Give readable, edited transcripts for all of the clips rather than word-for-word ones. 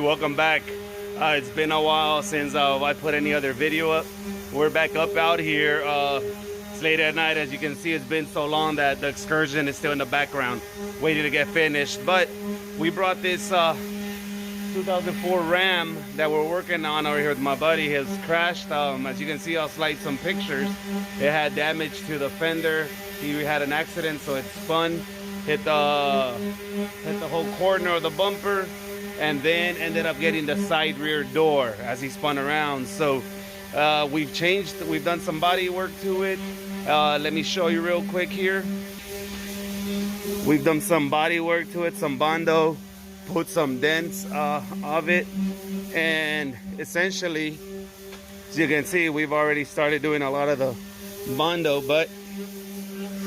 welcome back. It's been a while since I put any other video up. We're back up out here. It's late at night. As you can see, it's been so long that the excursion is still in the background, waiting to get finished. But we brought this 2004 Ram that we're working on over here with my buddy. Has crashed. As you can see, I'll slide some pictures. It had damage to the fender. He had an accident, so it spun, hit the whole corner of the bumper, and then ended up getting the side rear door as he spun around. So we've done some body work to it. Let me show you real quick here. We've done some body work to it, some Bondo, put some dents of it, and essentially, as you can see, we've already started doing a lot of the Bondo,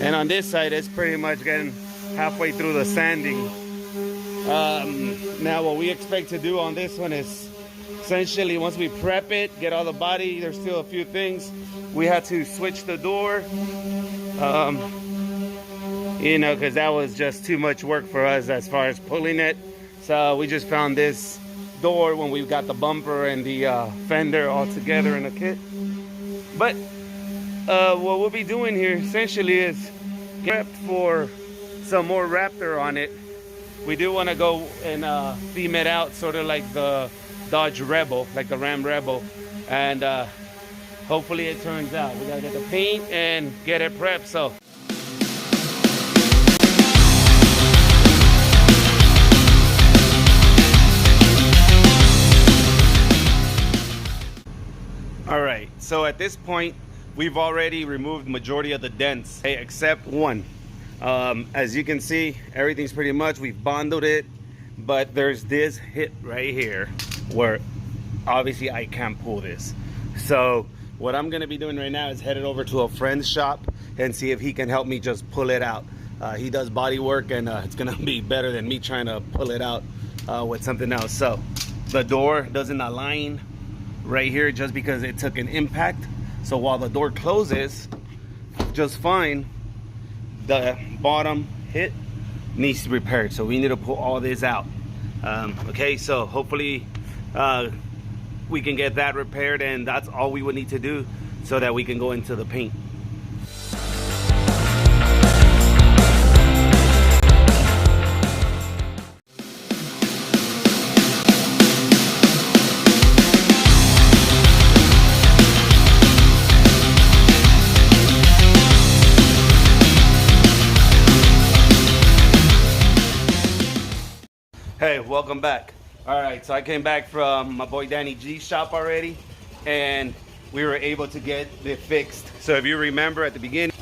and on this side, it's pretty much getting halfway through the sanding. Now what we expect to do on this one is essentially, once we prep it, get all the body, there's still a few things. We had to switch the door, you know, because that was just too much work for us as far as pulling it. So we just found this door when we got the bumper and the fender all together in a kit. But what we'll be doing here essentially is prepped for some more Raptor on it. We do want to go and theme it out sort of like the Dodge Rebel, like the Ram Rebel, and hopefully it turns out. We gotta get the paint and get it prepped. So all right, so at this point we've already removed majority of the dents except one. As you can see, everything's pretty much, we've bonded it, but there's this hit right here where obviously I can't pull this. So what I'm gonna be doing right now is headed over to a friend's shop and see if he can help me just pull it out. He does body work, and it's gonna be better than me trying to pull it out with something else. So the door doesn't align right here just because it took an impact. So while the door closes just fine, the bottom hit needs to be repaired, so we need to pull all this out. Okay, so hopefully we can get that repaired, and that's all we would need to do so that we can go into the paint. Hey, welcome back. All right, so I came back from my boy Danny G's shop already, and we were able to get it fixed. So if you remember at the beginning,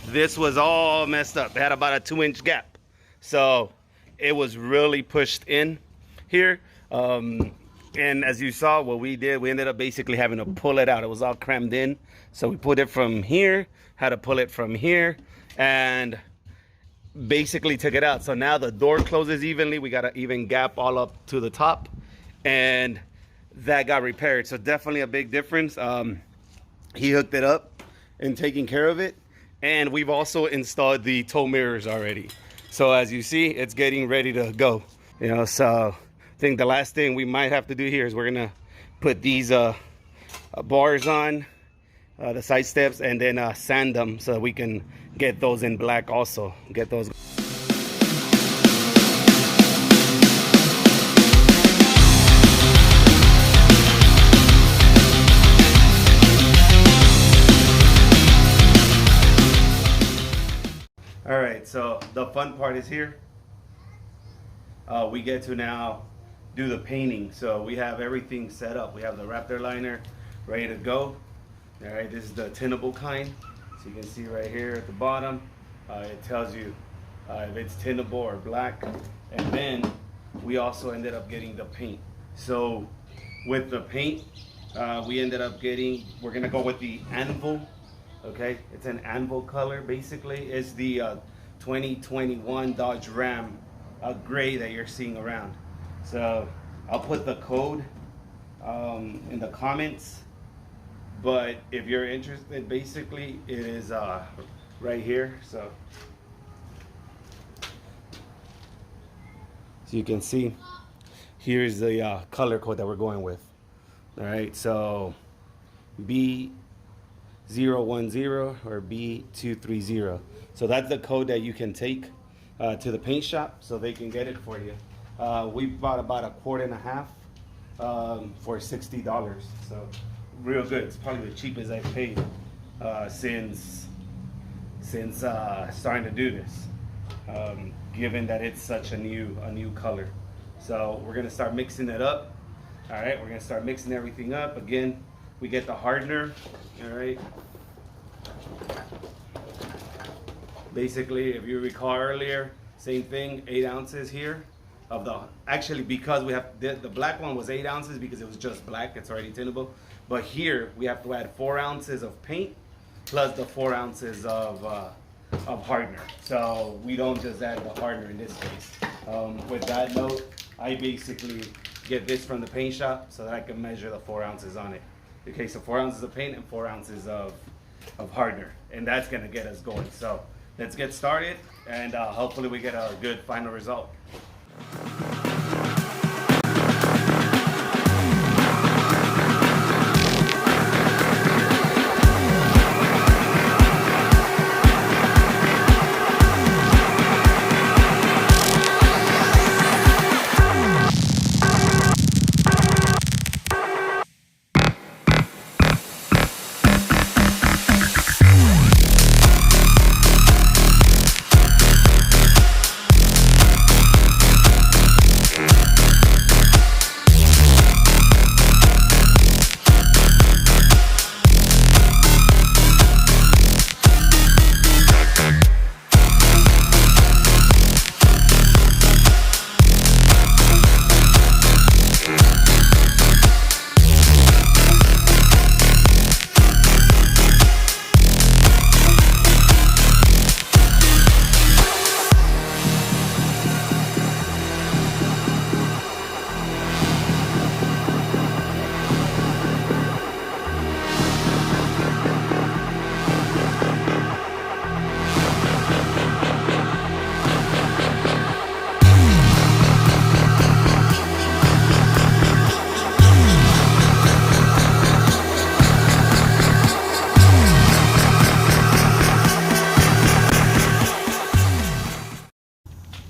this was all messed up. It had about a 2-inch gap. So it was really pushed in here. And as you saw, what we did, we ended up basically having to pull it out. It was all crammed in. So we pulled it from here, had to pull it from here, and basically took it out. So now the door closes evenly. We got an even gap all up to the top, and that got repaired. So definitely a big difference. He hooked it up and taking care of it, and we've also installed the tow mirrors already. So as you see, it's getting ready to go, you know. So I think the last thing we might have to do here is we're gonna put these bars on the side steps, and then sand them so we can get those in black also. Get those. All right, so the fun part is here. We get to now do the painting. So we have everything set up. We have the Raptor liner ready to go. All right, this is the tintable kind. So you can see right here at the bottom, it tells you if it's tintable or black. And then we also ended up getting the paint. So with the paint, we ended up getting, we're gonna go with the anvil. Okay, it's an anvil color basically. It's the 2021 Dodge Ram gray that you're seeing around. So I'll put the code in the comments. But if you're interested, basically it is right here. So you can see here's the color code that we're going with. All right, so B010 or B230. So that's the code that you can take to the paint shop so they can get it for you. We bought about a quart and a half for $60. So real good. It's probably the cheapest I've paid since starting to do this, given that it's such a new color. So we're gonna start mixing it up. All right, we're gonna start mixing everything up. Again, we get the hardener. All right. Basically, if you recall earlier, same thing, 8 ounces here of the, actually because we have, the black one was 8 ounces because it was just black, it's already tinnable. But here we have to add 4 ounces of paint plus the 4 ounces of hardener. So we don't just add the hardener in this case. With that note, I basically get this from the paint shop so that I can measure the 4 ounces on it. Okay, so 4 ounces of paint and 4 ounces of hardener, and that's gonna get us going. So let's get started, and hopefully we get a good final result.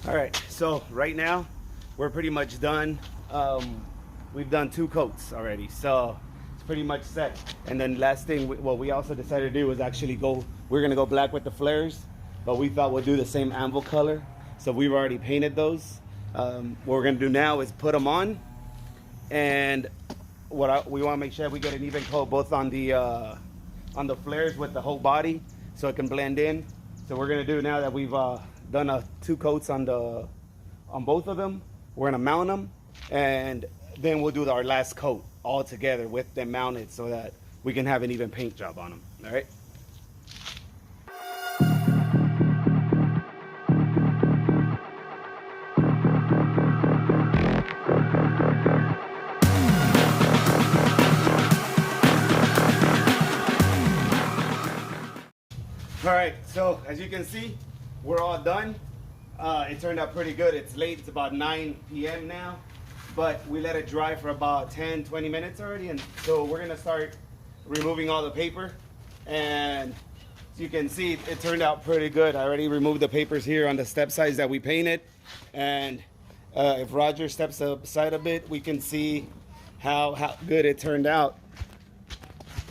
All right, so right now we're pretty much done. We've done 2 coats already, so it's pretty much set. And then last thing, what we also decided to do was actually we're gonna go black with the flares, but we thought we'll do the same anvil color. So we've already painted those. What we're gonna do now is put them on, and we wanna make sure we get an even coat both on the flares with the whole body so it can blend in. So we're gonna do, now that we've done 2 coats on both of them, we're gonna mount them, and then we'll do our last coat all together with them mounted so that we can have an even paint job on them. All right. All right, so as you can see, we're all done. It turned out pretty good. It's late, it's about 9 p.m. now, but we let it dry for about 10-20 minutes already, and so we're gonna start removing all the paper. And as you can see, it turned out pretty good. I already removed the papers here on the step sides that we painted, and if Roger steps aside a bit, we can see how good it turned out.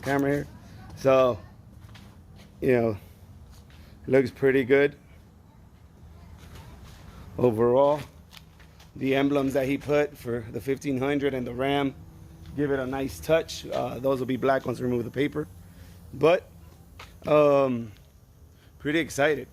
Camera here. So, you know, it looks pretty good overall. The emblems that he put for the 1500 and the Ram give it a nice touch. Those will be black once we remove the paper. But pretty excited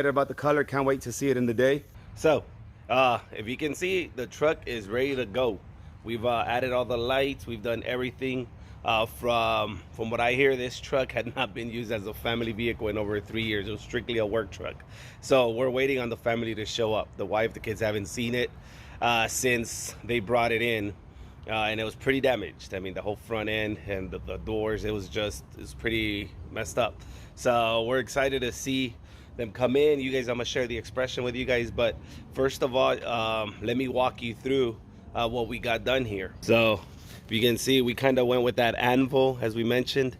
about the color. Can't wait to see it in the day. So if you can see, the truck is ready to go. We've added all the lights, we've done everything. From what I hear, this truck had not been used as a family vehicle in over 3 years. It was strictly a work truck. So we're waiting on the family to show up. The wife, the kids haven't seen it since they brought it in, and it was pretty damaged. I mean, the whole front end and the doors, it was pretty messed up. So we're excited to see them come in. You guys, I'm gonna share the expression with you guys, but first of all, let me walk you through what we got done here. So if you can see, we kind of went with that anvil, as we mentioned,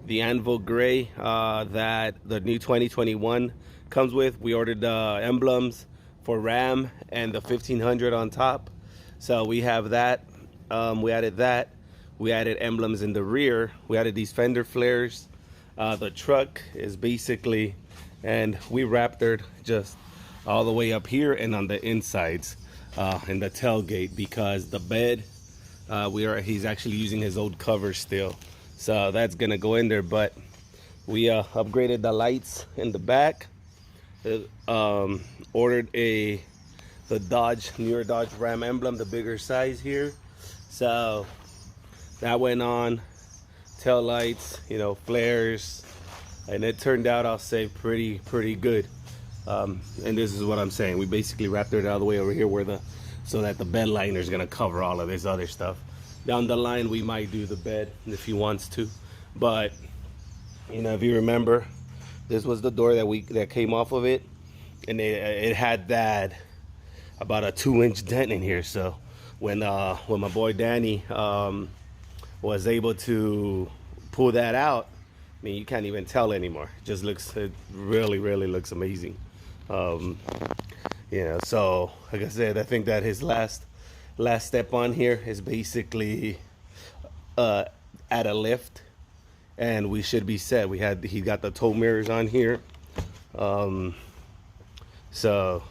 the anvil gray that the new 2021 comes with. We ordered the emblems for Ram and the 1500 on top. So we have that. We added that. We added emblems in the rear. We added these fender flares. The truck is basically, and we Raptored just all the way up here and on the insides in the tailgate, because the bed, he's actually using his old cover still. So that's gonna go in there, but we upgraded the lights in the back. Ordered the newer Dodge Ram emblem, the bigger size here. So that went on, tail lights, you know, flares, and it turned out, I'll say, pretty good. And this is what I'm saying. We basically wrapped it all the way over here so that the bed liner is gonna cover all of this other stuff. Down the line, we might do the bed if he wants to, but you know, if you remember, this was the door that came off of it, and it had that about a 2-inch dent in here. So when my boy Danny was able to pull that out, I mean, you can't even tell anymore. It really looks amazing. You know, so like I said, I think that his last step on here is basically add a lift, and we should be set. He got the tow mirrors on here. So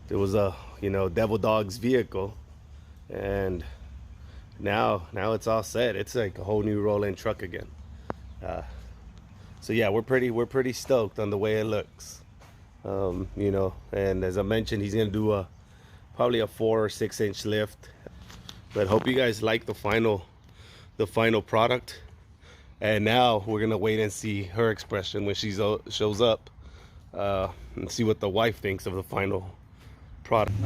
it was a, you know, Devil Dog's vehicle, and now it's all set. It's like a whole new rolling truck again. So yeah, we're pretty stoked on the way it looks. You know, and as I mentioned, he's gonna do probably a 4 or 6 inch lift. But hope you guys like the final product. And now we're gonna wait and see her expression when she shows up, and see what the wife thinks of the final product.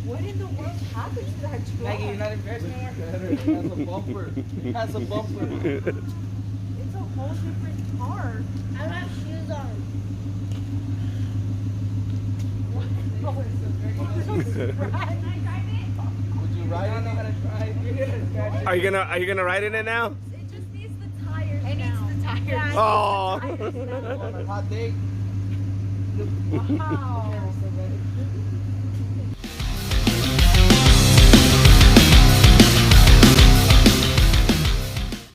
What in the world happened to that truck? Maggie, you're not embarrassed anymore? It has a bumper. It has a bumper. It's a whole different car. I don't have shoes on. Would you ride it? Know how to drive? Are you gonna ride in it now? It just needs the tires. It needs the tires. Yeah, Oh. On a hot day? wow.